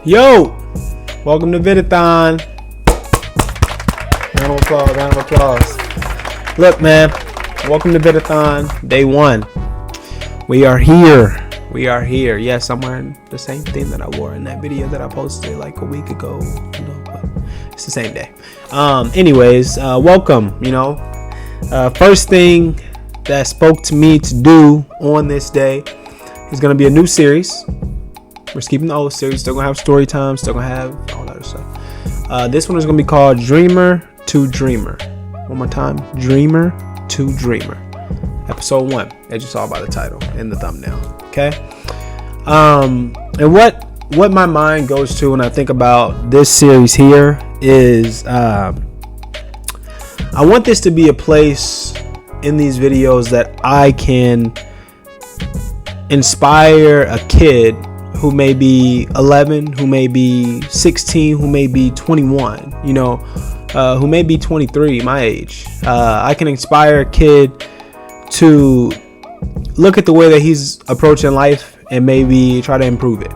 Yo, welcome to Vidathon. Round of applause. Look, man, welcome to Vidathon, day 1. We are here. Yes, I'm wearing the same thing that I wore in that video that I posted like a week ago, but it's the same day. Anyways, welcome, first thing that spoke to me to do on this day is going to be a new series. We're skipping the old series. Still gonna have story time. Still gonna have all that other stuff. This one is gonna be called Dreamer to Dreamer. One more time, Dreamer to Dreamer. Episode 1, as you saw by the title and the thumbnail. Okay. And what my mind goes to when I think about this series here is, I want this to be a place in these videos that I can inspire a kid who may be 11, who may be 16, who may be 21, who may be 23, my age. I can inspire a kid to look at the way that he's approaching life and maybe try to improve it,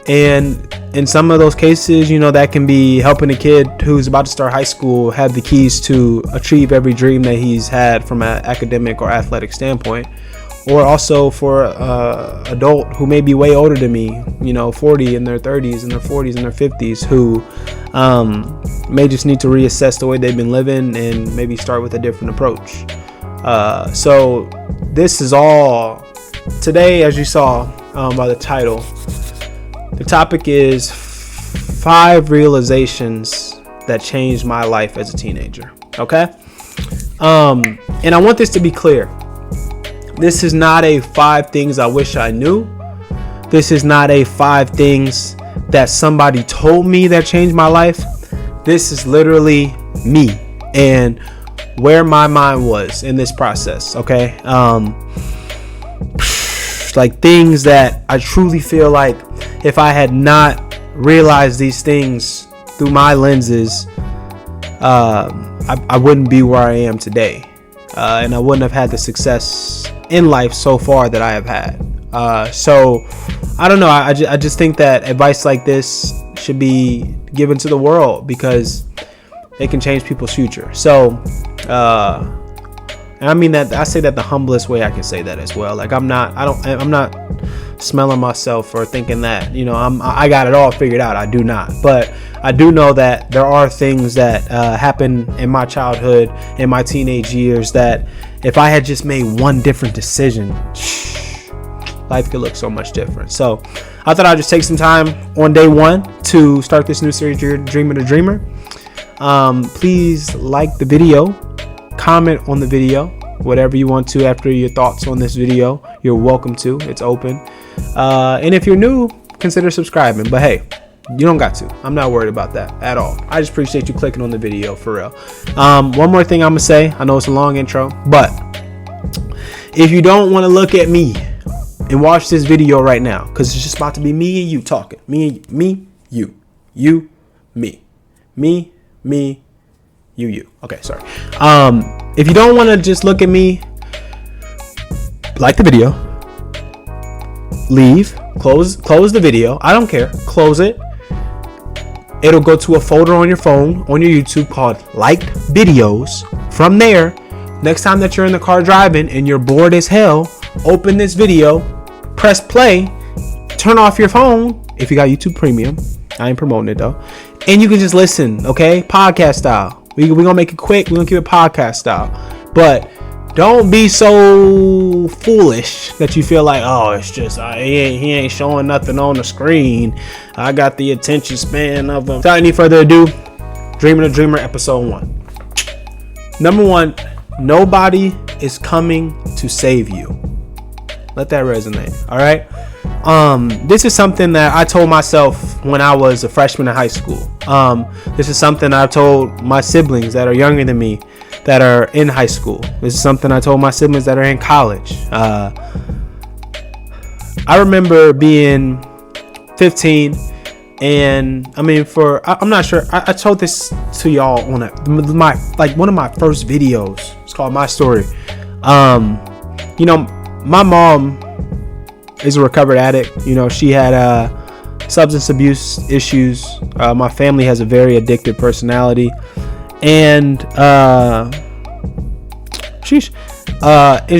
and in some of those cases, that can be helping a kid who's about to start high school have the keys to achieve every dream that he's had from an academic or athletic standpoint. Or also for adult who may be way older than me, 40 in their 30s, in their 40s, in their 50s, who may just need to reassess the way they've been living and maybe start with a different approach. So this is all today, as you saw by the title. The topic is 5 realizations that changed my life as a teenager. Okay, and I want this to be clear. This is not a 5 things I wish I knew. This is not a 5 things that somebody told me that changed my life. This is literally me and where my mind was in this process. Okay. Like things that I truly feel like if I had not realized these things through my lenses, I wouldn't be where I am today. And I wouldn't have had the success in life so far that I have had. So I don't know. I just think that advice like this should be given to the world because it can change people's future. So, and I mean that, I say that the humblest way I can say that as well. Like I'm not smelling myself or thinking that, I got it all figured out. I do not, but I do know that there are things that happened in my childhood, in my teenage years, that if I had just made one different decision, life could look so much different. So I thought I'd just take some time on day 1 to start this new series, Dreamer to Dreamer. Please like the video, comment on the video, whatever you want to after your thoughts on this video. You're welcome to. It's open. And if you're new, consider subscribing. But hey, you don't got to. I'm not worried about that at all. I just appreciate you clicking on the video for real. One more thing I'm gonna say. I know it's a long intro, but if you don't want to look at me and watch this video right now, because it's just about to be me and you talking. Me, you, me, you. Okay, sorry. If you don't want to just look at me, like the video, leave, close the video. I don't care. Close it. It'll go to a folder on your phone, on your YouTube called liked videos. From there, next time that you're in the car driving and you're bored as hell, open this video, press play, turn off your phone if you got YouTube Premium. I ain't promoting it though. And you can just listen, okay? Podcast style. We're going to make it quick. We're going to keep it podcast style. But don't be so foolish that you feel like, oh, it's just, he ain't showing nothing on the screen. I got the attention span of him. Without any further ado, Dreamer to Dreamer, episode 1. Number 1, nobody is coming to save you. Let that resonate. All right. This is something that I told myself when I was a freshman in high school. This is something I've told my siblings that are younger than me that are in high school. This is something I told my siblings that are in college. I remember being 15 and I'm not sure. I told this to y'all on one of my first videos. It's called My Story. My mom is a recovered addict. You know, she had substance abuse issues. My family has a very addictive personality, and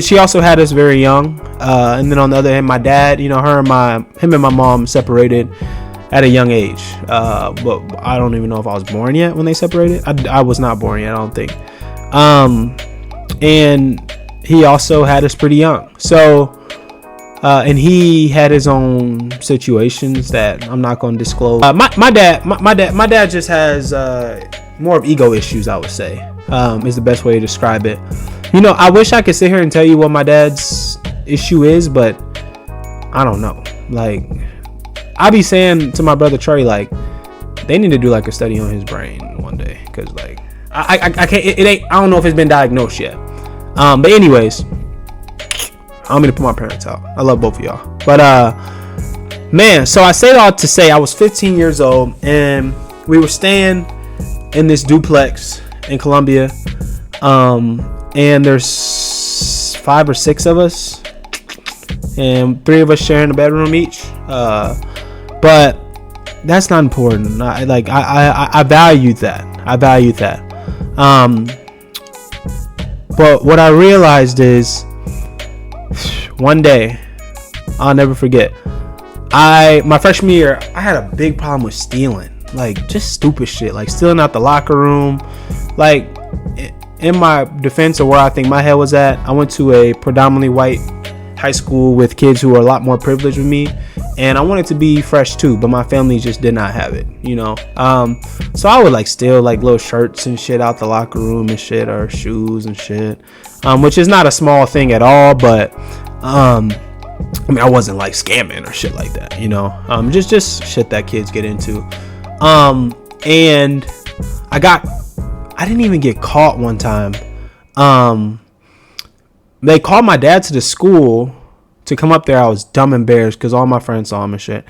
she also had us very young. And then on the other hand, my dad, you know, him and my mom separated at a young age. But I don't even know if I was born yet when they separated. I was not born yet, I don't think. And he also had us pretty young. So, and he had his own situations that I'm not going to disclose. My dad just has more of ego issues, I would say, is the best way to describe it. You know, I wish I could sit here and tell you what my dad's issue is, but I don't know. Like, I be saying to my brother Trey, like, they need to do like a study on his brain one day, because like I can't. It ain't. I don't know if it's been diagnosed yet. But anyways, I'm gonna put my parents out. I love both of y'all. But man, so I say all to say I was 15 years old, and we were staying in this duplex in Columbia. And there's 5 or 6 of us, and 3 of us sharing a bedroom each. But that's not important. I value that. But what I realized is, one day, I'll never forget, my freshman year, I had a big problem with stealing, like just stupid shit, like stealing out the locker room. Like, in my defense of where I think my head was at, I went to a predominantly white high school with kids who were a lot more privileged than me, and I wanted to be fresh too, but my family just did not have it, you know. So I would like steal like little shirts and shit out the locker room and shit, or shoes and shit, which is not a small thing at all, but I mean, I wasn't like scamming or shit like that, you know. Just shit that kids get into. And I didn't even get caught one time. They called my dad to the school to come up there. I was dumb embarrassed because all my friends saw him and shit.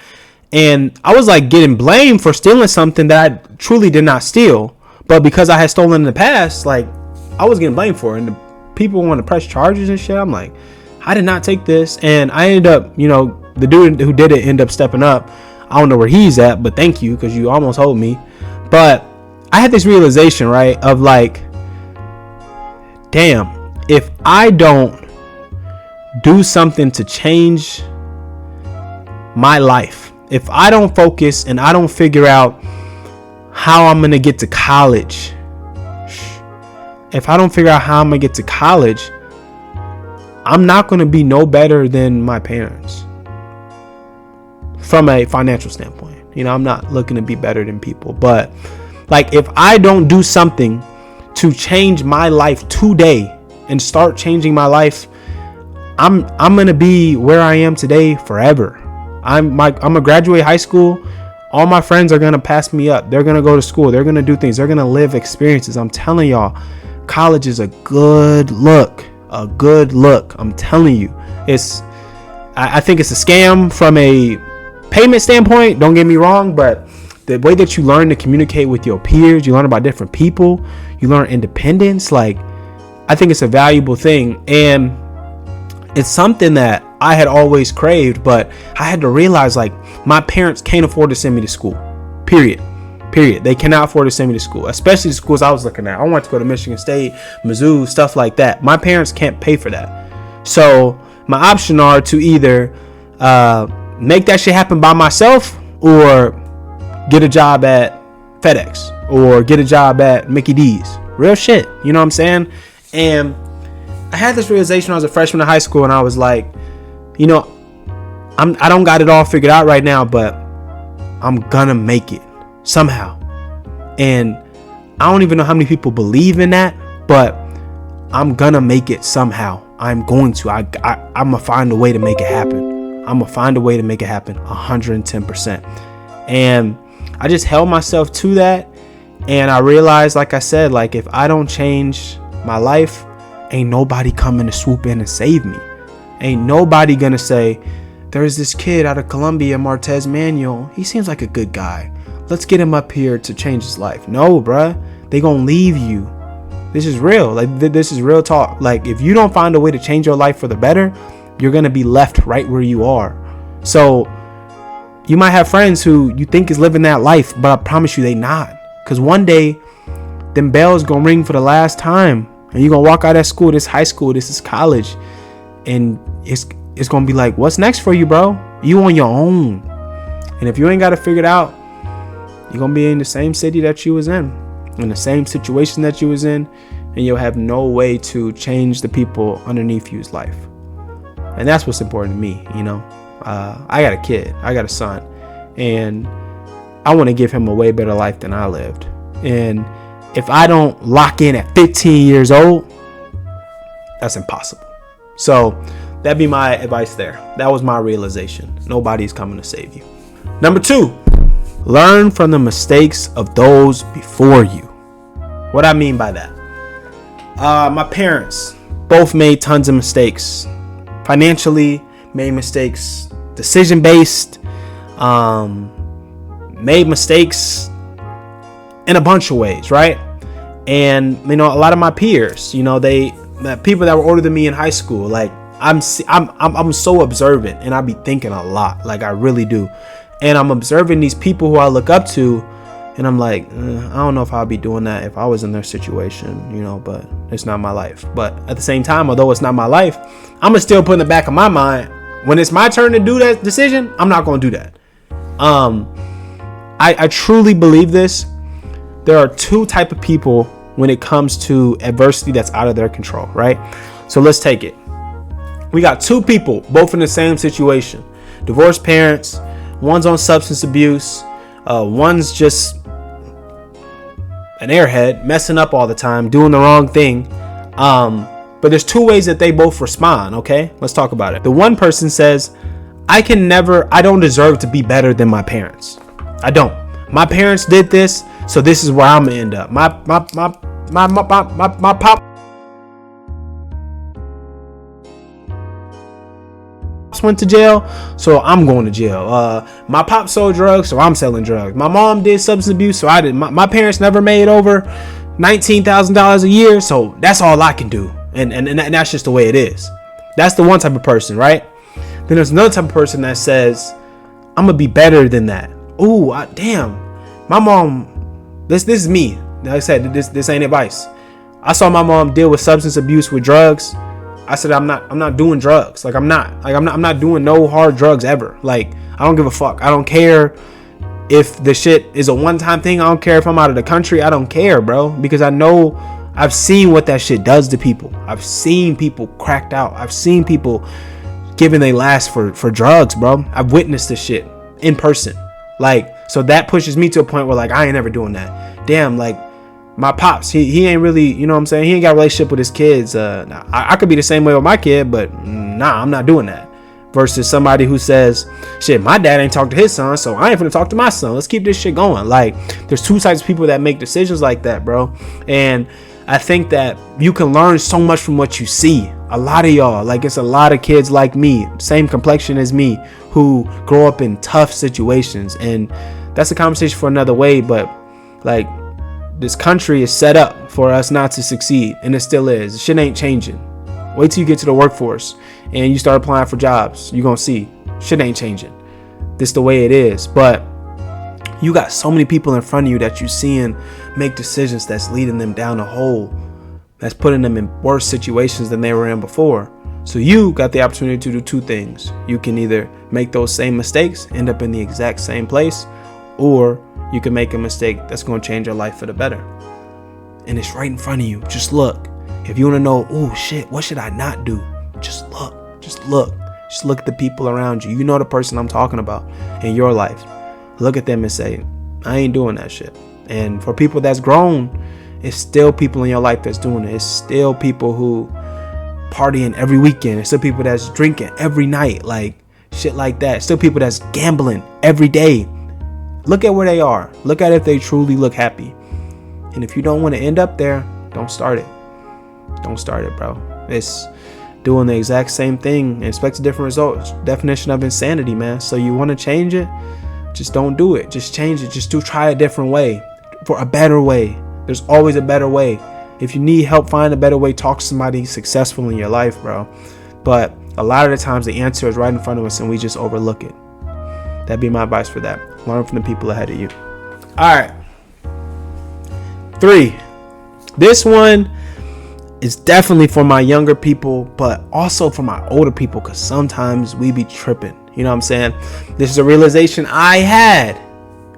And I was like getting blamed for stealing something that I truly did not steal. But because I had stolen in the past, like, I was getting blamed for it. And the people want to press charges and shit. I'm like, I did not take this. And I ended up, you know, the dude who did it ended up stepping up. I don't know where he's at, but thank you, because you almost hold me. But I had this realization, right, of like, damn, if I don't do something to change my life, if I don't focus and I don't figure out how I'm going to get to college, if I don't figure out how I'm going to get to college, I'm not going to be no better than my parents from a financial standpoint. You know, I'm not looking to be better than people, but like, if I don't do something to change my life today and start changing my life, I'm gonna be where I am today forever. I'm gonna graduate high school. All my friends are gonna pass me up. They're gonna go to school. They're gonna do things. They're gonna live experiences. I'm telling y'all, college is a good look. I'm telling you, I think it's a scam from a payment standpoint. Don't get me wrong, but the way that you learn to communicate with your peers, you learn about different people, you learn independence. Like, I think it's a valuable thing, and it's something that I had always craved, but I had to realize, like, my parents can't afford to send me to school. Period. They cannot afford to send me to school, especially the schools I was looking at. I wanted to go to Michigan State, Mizzou, stuff like that. My parents can't pay for that. So my options are to either make that shit happen by myself, or get a job at FedEx, or get a job at Mickey D's. Real shit. You know what I'm saying? And I had this realization when I was a freshman in high school, and I was like, you know, I don't got it all figured out right now, but I'm gonna make it somehow. And I don't even know how many people believe in that, but I'm gonna make it somehow. I'm going to. I'm gonna find a way to make it happen. 110%. And I just held myself to that, and I realized, like I said, like, if I don't change my life, ain't nobody coming to swoop in and save me. Ain't nobody gonna say, there's this kid out of Columbia, Martez Manuel, he seems like a good guy, let's get him up here to change his life. No, bruh, they gonna leave you. This is real. Like, this is real talk. Like, if you don't find a way to change your life for the better, you're gonna be left right where you are. So you might have friends who you think is living that life, but I promise you they not. Because one day, them bells gonna ring for the last time. And you're gonna walk out of school, this high school, this is college. And it's gonna be like, what's next for you, bro? You on your own. And if you ain't got it figured out, you're gonna be in the same city that you was in the same situation that you was in, and you'll have no way to change the people underneath you's life. And that's what's important to me, you know. I got a kid, I got a son, and I want to give him a way better life than I lived. And if I don't lock in at 15 years old, that's impossible. So that'd be my advice there. That was my realization. Nobody's coming to save you. Number 2, learn from the mistakes of those before you. What I mean by that, my parents both made tons of mistakes. Financially, made mistakes. Decision based, made mistakes in a bunch of ways, right? And you know, a lot of my peers, you know, the people that were older than me in high school, like I'm so observant, and I be thinking a lot, like I really do. And I'm observing these people who I look up to, and I'm like, I don't know if I'd be doing that if I was in their situation, you know, but it's not my life. But at the same time, although it's not my life, I'm gonna still put in the back of my mind, when it's my turn to do that decision, I'm not gonna do that. I truly believe this. There are 2 type of people when it comes to adversity that's out of their control, right? So let's take it. We got 2 people, both in the same situation. Divorced parents, one's on substance abuse, one's just an airhead, messing up all the time, doing the wrong thing. But there's 2 ways that they both respond, okay? Let's talk about it. The one person says, I don't deserve to be better than my parents. I don't. My parents did this, so this is where I'm gonna end up. My pop went to jail, so I'm going to jail. My pop sold drugs, so I'm selling drugs. My mom did substance abuse, so I did. My parents never made over $19,000 a year, so that's all I can do. And that's just the way it is. That's the one type of person, right? Then there's another type of person that says, I'm gonna be better than that. Ooh, damn, my mom, this is me. Like I said, this ain't advice. I saw my mom deal with substance abuse with drugs. I said, I'm not doing drugs. I'm not doing no hard drugs ever. Like, I don't give a fuck. I don't care if the shit is a one-time thing. I don't care if I'm out of the country. I don't care, bro, because I know I've seen what that shit does to people. I've seen people cracked out. I've seen people giving their last for drugs, bro. I've witnessed this shit in person. Like, so that pushes me to a point where, like, I ain't never doing that. Damn, like, my pops, he ain't really, you know what I'm saying? He ain't got a relationship with his kids. I could be the same way with my kid, but nah, I'm not doing that. Versus somebody who says, shit, my dad ain't talked to his son, so I ain't gonna talk to my son. Let's keep this shit going. Like, there's 2 types of people that make decisions like that, bro. And I think that you can learn so much from what you see. A lot of y'all, like, it's a lot of kids like me, same complexion as me, who grow up in tough situations. And that's a conversation for another way, but like, this country is set up for us not to succeed, and it still is. Shit ain't changing. Wait till you get to the workforce and you start applying for jobs. You're gonna see shit ain't changing. This the way it is. But you got so many people in front of you that you seeing make decisions that's leading them down a hole, that's putting them in worse situations than they were in before. So you got the opportunity to do 2 things. You can either make those same mistakes, end up in the exact same place, or you can make a mistake that's going to change your life for the better. And it's right in front of you. Just look. If you want to know, oh shit, what should I not do? Just look. Just look. Just look at the people around you. You know the person I'm talking about in your life. Look at them and say, I ain't doing that shit. And for people that's grown, it's still people in your life that's doing it. It's still people who partying every weekend. It's still people that's drinking every night, like shit like that. It's still people that's gambling every day. Look at where they are. Look at if they truly look happy. And if you don't want to end up there, don't start it. Don't start it, bro. It's doing the exact same thing and expect a different result. Definition of insanity, man. So you want to change it? Just don't do it. Just change it. Just try a different way, for a better way. There's always a better way. If you need help find a better way, talk to somebody successful in your life, bro. But a lot of the times the answer is right in front of us and we just overlook it. That'd be my advice for that. Learn from the people ahead of you. All right. 3. This one is definitely for my younger people, but also for my older people, because sometimes we be tripping. You know what I'm saying? This is a realization I had.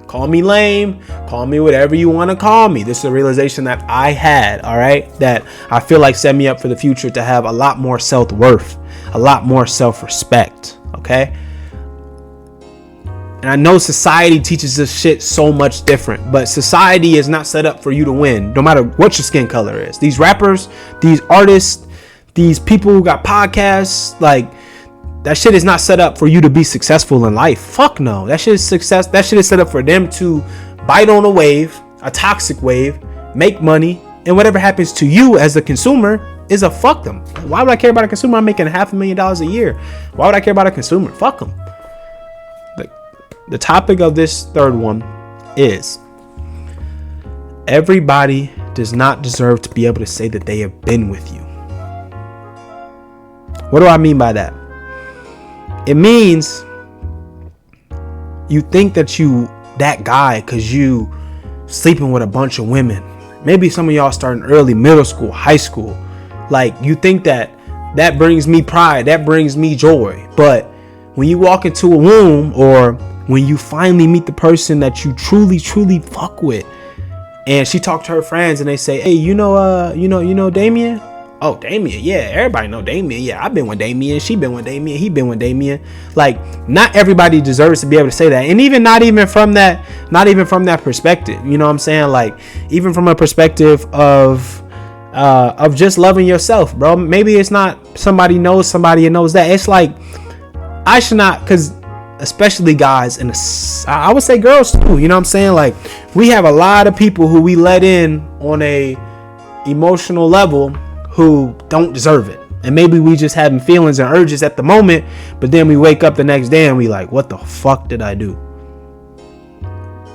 Call me lame, call me whatever you want to call me. This is a realization that I had, all right? That I feel like set me up for the future to have a lot more self-worth, a lot more self-respect, okay? And I know society teaches us shit so much different, but society is not set up for you to win, no matter what your skin color is. These rappers, these artists, these people who got podcasts, like, that shit is not set up for you to be successful in life. Fuck no. That shit is success. That shit is set up for them to bite on a wave, a toxic wave, make money, and whatever happens to you as a consumer is a fuck them. Why would I care about a consumer? I'm making $500,000 a year. Why would I care about a consumer? Fuck them. The topic of this third one is everybody does not deserve to be able to say that they have been with you. What do I mean by that? It means you think that you that guy because you sleeping with a bunch of women. Maybe some of y'all starting early, middle school, high school. Like, you think that brings me pride, that brings me joy. But when you walk into a room, or when you finally meet the person that you truly fuck with, and she talked to her friends and they say, hey, you know Damien? Oh, Damien, yeah, everybody know Damien. Yeah, I've been with Damien, she been with Damien, he been with Damien. Like, not everybody deserves to be able to say that. And not even from that perspective. You know what I'm saying? Like, even from a perspective of just loving yourself, bro. Maybe it's not somebody knows somebody and knows that. It's like, I should not, because especially guys, and I would say girls too, you know what I'm saying? Like, we have a lot of people who we let in on a emotional level who don't deserve it. And maybe we just having feelings and urges at the moment, but then we wake up the next day and we like, what the fuck did I do?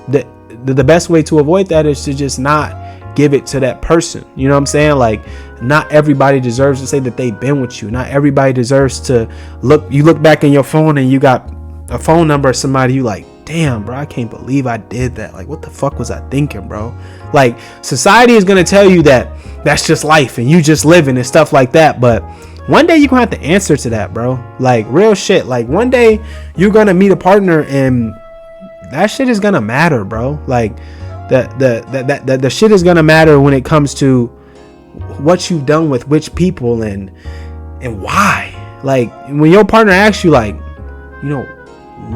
The best way to avoid that is to just not give it to that person. You know what I'm saying? Like, not everybody deserves to say that they've been with you. Not everybody deserves to look back in your phone and you got a phone number of somebody you like, damn, bro, I can't believe I did that. Like, what the fuck was I thinking, bro? Like, society is going to tell you that that's just life and you just living and stuff like that. But one day you're going to have to answer to that, bro. Like, real shit. Like, one day you're going to meet a partner and that shit is going to matter, bro. Like, the shit is going to matter when it comes to what you've done with which people and why. Like, when your partner asks you, like, you know,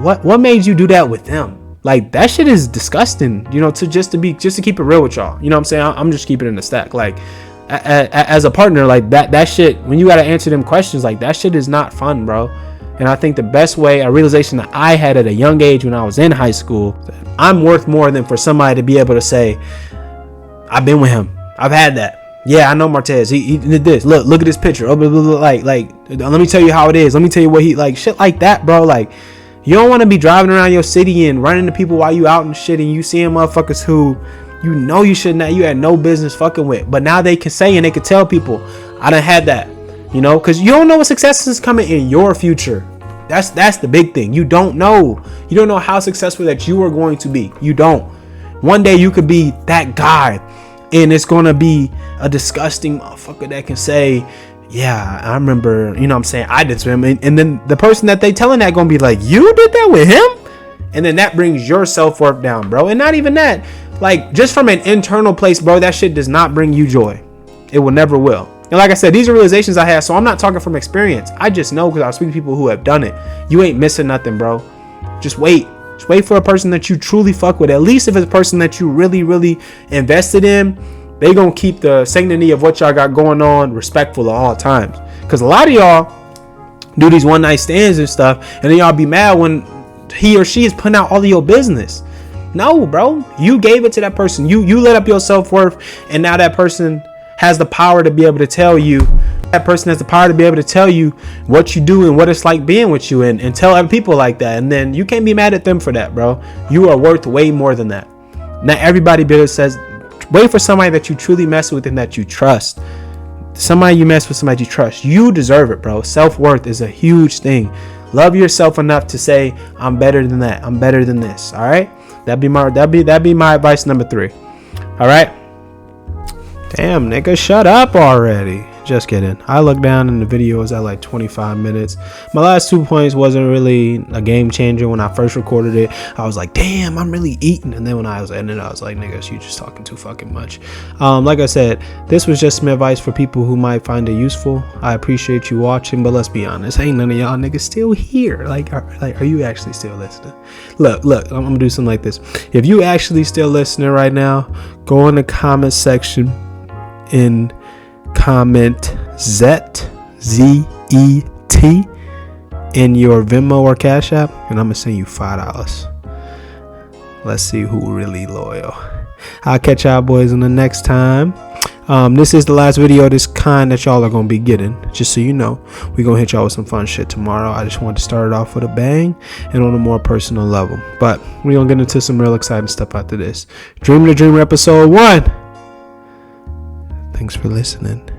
what made you do that with them? Like, that shit is disgusting, you know, just to keep it real with y'all. You know what I'm saying? I'm just keeping it in the stack. Like, as a partner, like, that shit, when you got to answer them questions, like, that shit is not fun, bro. And I think the best way, a realization that I had at a young age when I was in high school, I'm worth more than for somebody to be able to say, I've been with him. I've had that. Yeah, I know Martez. He did this. Look at this picture. Oh, blah, blah, blah. Like, let me tell you how it is. Let me tell you what he, like, shit like that, bro. Like, you don't want to be driving around your city and running into people while you out and shit, and you seeing motherfuckers who you know you had no business fucking with. But now they can say and they can tell people, I done had that, you know, because you don't know what success is coming in your future. That's the big thing. You don't know. You don't know how successful that you are going to be. You don't. One day you could be that guy, and it's going to be a disgusting motherfucker that can say, yeah, I remember, you know what I'm saying, I did to him. And then the person that they telling that going to be like, you did that with him? And then that brings your self-worth down, bro. And not even that. Like, just from an internal place, bro, that shit does not bring you joy. It will never will. And like I said, these are realizations I have, so I'm not talking from experience. I just know because I speak to people who have done it. You ain't missing nothing, bro. Just wait. Just wait for a person that you truly fuck with. At least if it's a person that you really invested in, they gonna keep the sanctity of what y'all got going on respectful at all times. Because a lot of y'all do these one night stands and stuff, and then y'all be mad when he or she is putting out all of your business. No, bro. You gave it to that person. You let up your self-worth, and now that person has the power to be able to tell you. That person has the power to be able to tell you what you do and what it's like being with you, and tell other people like that. And then you can't be mad at them for that, bro. You are worth way more than that. Not everybody says, wait for somebody that you truly mess with and that you trust. Somebody you mess with, somebody you trust. You deserve it, bro. Self-worth is a huge thing. Love yourself enough to say, I'm better than that. I'm better than this. All right. That'd be my advice number 3. All right. Damn, nigga, shut up already. Just kidding. I looked down and the video was at like 25 minutes. My last 2 points wasn't really a game changer. When I first recorded it, I was like, damn, I'm really eating. And then when I was ending, I was like, niggas, you just talking too fucking much. Like I said, this was just some advice for people who might find it useful. I appreciate you watching, but let's be honest, ain't none of y'all niggas still here. Like, are you actually still listening? Look, I'm gonna do something like this. If you actually still listening right now, go in the comment section and comment ZET in your Venmo or Cash App, and I'm gonna send you $5. Let's see who really loyal. I'll catch y'all boys on the next time. This is the last video of this kind that y'all are gonna be getting. Just so you know, we gonna hit y'all with some fun shit tomorrow. I just wanted to start it off with a bang and on a more personal level, but we gonna get into some real exciting stuff after this. Dreamer to Dreamer episode 1. Thanks for listening.